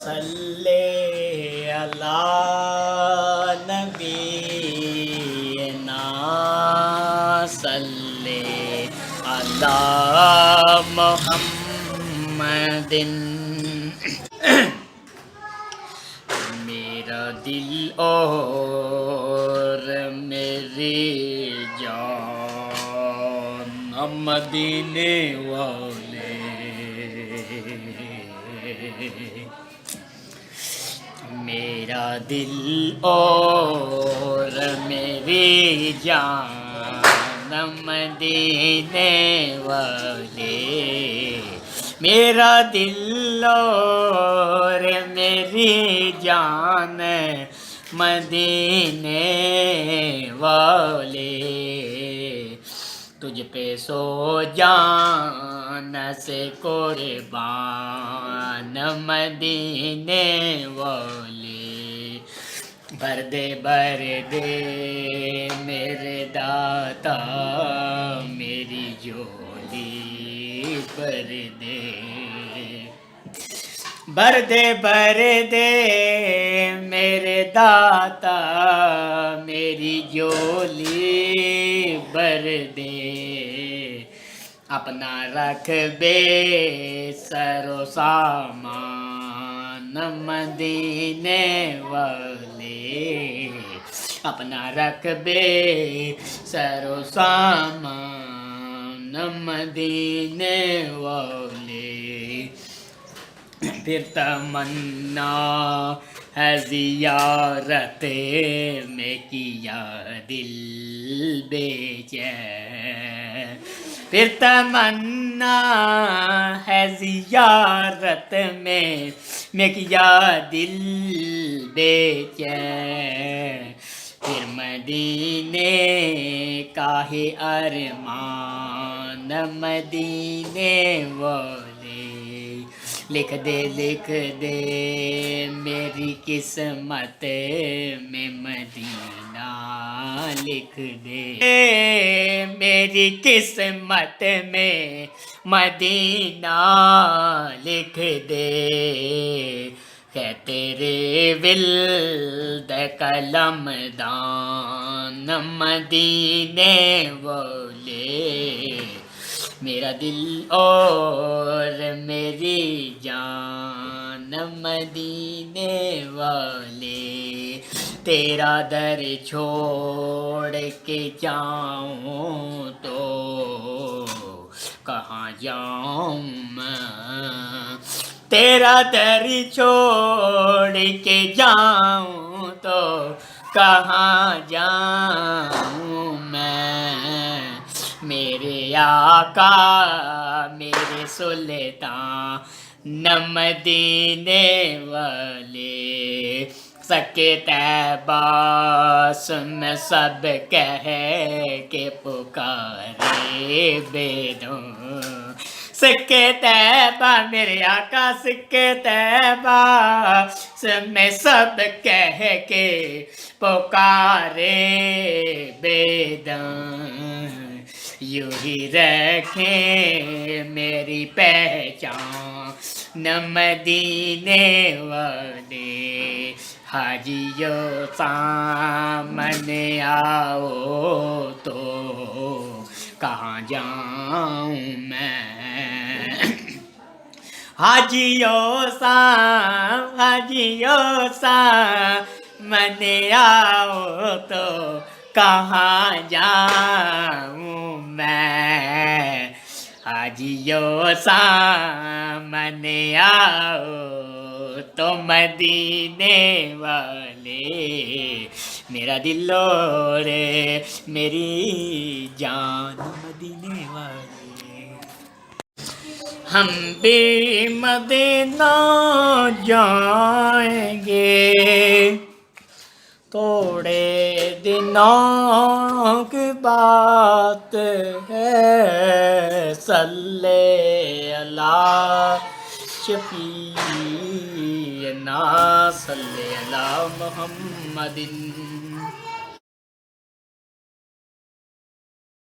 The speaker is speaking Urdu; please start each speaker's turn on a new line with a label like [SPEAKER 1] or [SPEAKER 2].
[SPEAKER 1] صلی علی نبینا صلی علی محمد میرا دل اور میری جان مدینے والے میرا دل اور میری جان مدینے والے میرا دل اور میری جان مدینے والے تجھ پہ سو جان سے قربان مدینے والے بردے بردے میرے داتا میری جھولی بھر دے بردے بردے میرے داتا میری جھولی بھر دے اپنا رکھ بے سر و سامان مدینے والے اپنا رکھ بے سر و سامان مدینے والے پھر تمنا ہے زیارت میں کیا دل بے چین پھر تمنا ہے زیارت میں کیا دل بے چین پھر مدینے کا ہے ارمان مدینے والے لکھ دے میری قسمت میں مدینہ لکھ دے میری قسمت میں مدینہ لکھ دے کہ تیرے ولد قلم دان مدینے والے میرا دل اور میری جان مدینے والے تیرا در چھوڑ کے جاؤں تو کہاں جاؤں میں تیرا در چھوڑ کے جاؤں تو کہاں جاؤں میں میرے آقا میرے سلطان مدینے والے سکے طیبہ سن سب کہہ کے پکارے بیدوں سکے طیبہ میرے آقا سکے طیبہ میں سب کہہ کے پکارے بیدوں یوں ہی رکھیں میری پہچان مدینے والے حاجیوں سامنے آؤ تو کہاں جاؤں میں حاجیوں سامنے آؤ تو کہاں جاؤں میں حاجیوں سامنے آؤ تو مدینے والے میرا دل اور میری جان مدینے والے ہم بھی مدینہ جائیں گے تھوڑے دنوں کی بات ہے صلی اللہ شفیعنا صلی اللہ محمد